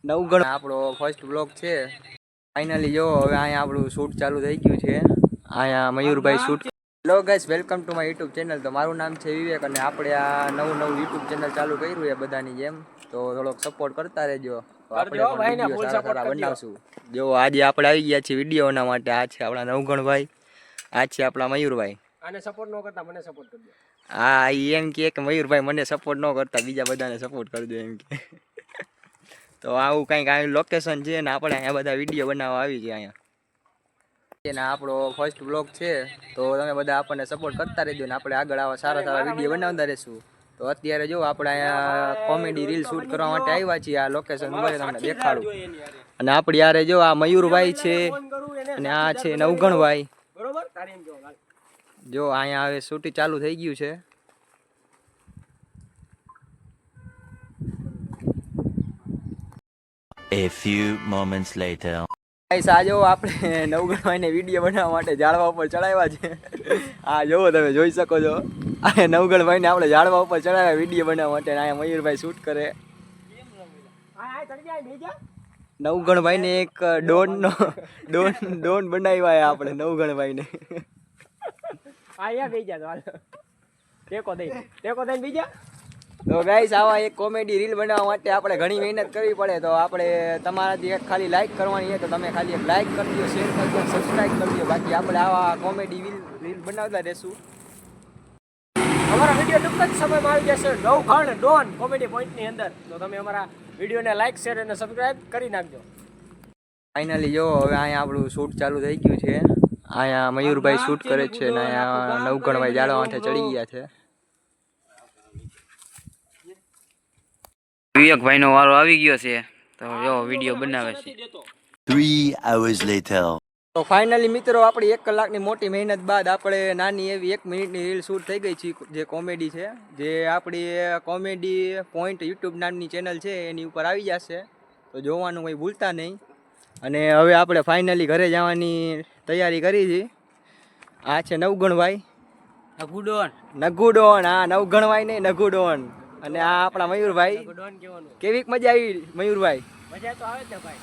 નવગણ આપણો first blog છે. Finally જો હવે અહીંયા આપણું શૂટ ચાલુ થઈ ગયું છે. અહીંયા Mayurbhai shoot. Hello guys, welcome to my YouTube channel. તો મારું નામ છે વિવેક અને આપણે આ નવું યુટ્યુબ ચેનલ ચાલુ કર્યું છે બધાની જેમ. તો થોડોક સપોર્ટ કરતા રહેજો. આપણે પણ વિડીયો સારા બનાવશું. જો આજે આપણે આવી ગયા છીએ વિડીયોના માટે. આ છે આપણા નવગણભાઈ, આ છે આપણા મયુરભાઈ. આને સપોર્ટ ન કરતા મને સપોર્ટ કરજો. હા, એમ કે મયુરભાઈ મને સપોર્ટ ન કરતા બીજા બધાને સપોર્ટ કરજો એમ કે. તો આવું કંઈક આ લોકેશન છે ને આપણે અહીંયા બધા વિડીયો બનાવવા આવી ગયા અહીંયા. આપણો ફર્સ્ટ બ્લોગ છે તો તમે બધા આપણને સપોર્ટ કરતા રહેજો ને આપણે આગળ આવા સારા વિડીયો બનાવતા રહેશું. તો અત્યારે જો આપણે અહીંયા કોમેડી રીલ શૂટ કરવા માટે આવ્યા છીએ. આ લોકેશન મળે તમને દેખાડું. અને આપણી યારે જો આ મયુરભાઈ છે અને આ છે નવગણભાઈ. જો અહીંયા હવે શૂટિંગ ચાલુ થઈ ગયું છે. A few moments later. આજો આપણે નવગણભાઈને વિડીયો બનાવવા માટે ઝાડવા ઉપર ચડાવ્યા છે. આ જોવો તમે જોઈ શકો છો. આ નવગણભાઈને આપણે ઝાડવા ઉપર ચડાવ્યા વિડીયો બનાવવા માટે. અહીંયા મયુરભાઈ શૂટ કરે. નવગણભાઈને એક ડોન બનાવ્યા આપણે નવગણભાઈને. તો ગાઈસ, આવા એક કોમેડી રીલ બનાવવા માટે આપણે ઘણી મહેનત કરવી પડે. તો આપણે તમારાથી એક ખાલી લાઈક કરવાની છે તો તમે ખાલી એક લાઈક કરી દો, શેર કરી દો, સબસ્ક્રાઈબ કરી દો. બાકી આપણે આવા કોમેડી રીલ બનાવતા રહેશું. અમારા વિડીયો ટૂંક જ સમયમાં આવી જશે નવગણ ડોન કોમેડી પોઈન્ટની અંદર. તો તમે અમારા વિડીયોને લાઈક, શેર અને સબસ્ક્રાઈબ કરી નાખજો. ફાઇનલી જો હવે અહીંયા આપણું શૂટ ચાલુ થઈ ગયું છે. અહીંયા મયુરભાઈ શૂટ કરે છે ને અહીંયા નવગણભાઈ ઝાડવા માટે ચડી ગયા છે. વિવેકભાઈ નો વારો આવી ગયો છે તો જો વિડીયો બનાવે છે. 3 hours later. તો ફાઇનલી મિત્રો, આપણી 1 કલાકની મોટી મહેનત બાદ આપણે નાની એવી 1 મિનિટની રીલ શૂટ થઈ ગઈ છે જે કોમેડી છે. જે આપણી કોમેડી પોઈન્ટ યુટ્યુબ નામની ચેનલ છે એની ઉપર આવી જશે. તો જોવાનું કંઈ ભૂલતા નહીં. અને હવે આપણે ફાઇનલી ઘરે જવાની તૈયારી કરી છે. આ છે નવગણભાઈ, નગુડોન. હા, નવગણભાઈ નહીં, નગુડોન. અને આ આપણા મયુરભાઈ. કેવીક મજા આવી મયુરભાઈ? મજા તો આવે છે ભાઈ.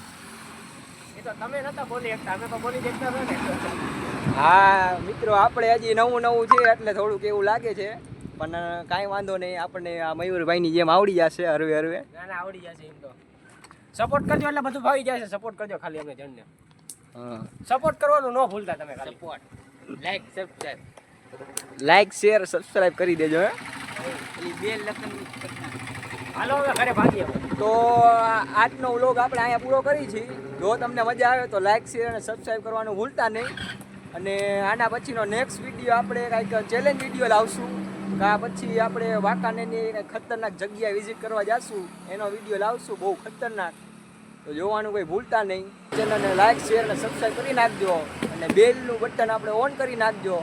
એ તો તમે નતા બોલી એકતા, અમે તો બોલી દેખતા હતા ને. હા મિત્રો, આપણે હજી નવું છે એટલે થોડુંક એવું લાગે છે, પણ કાંઈ વાંધો નહીં. આપણને આ મયુરભાઈની જેમ આવડી જશે હરવે. ના આવડી જશે. એમ તો સપોર્ટ કરજો એટલે બધું ભાવી જાય છે. સપોર્ટ કરજો ખાલી અમને જણને. હા, સપોર્ટ કરવાનું ન ભૂલતા તમે. ખાલી સપોર્ટ, લાઈક શેર સબસ્ક્રાઇબ કરી દેજો. હાલો હવે ઘરે ભાગીએ. તો આજનો વ્લોગ આપણે અહીંયા પૂરો કરી છીએ. જો તમને મજા આવે તો લાઈક શેર અને સબસ્ક્રાઈબ કરવાનું ભૂલતા નહીં. અને આના પછીનો નેક્સ્ટ વિડીયો આપણે કંઈક ચેલેન્જ વિડીયો લાવશું. કા પછી આપણે વાંકાનેરની કંઈક ખતરનાક જગ્યાએ વિઝિટ કરવા જઈશું, એનો વિડીયો લાવશું બહુ ખતરનાક. તો જોવાનું કોઈ ભૂલતા નહીં. ચેનલને લાઈક શેર અને સબસ્ક્રાઈબ કરી નાખજો અને બેલનું બટન આપણે ઓન કરી નાખજો.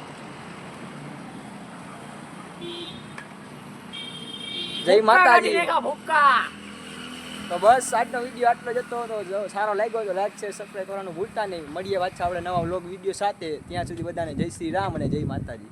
જય માતાજી. તો બસ આજનો વિડીયો આટલો જ હતો. તો સારો લાગ્યો તો લાઈક શેર સબસ્ક્રાઈબ કરવાનું ભૂલતા નહીં. મળીએ પાછા આપણે નવા વ્લોગ વિડીયો સાથે. ત્યાં સુધી બધાને જય શ્રી રામ અને જય માતાજી.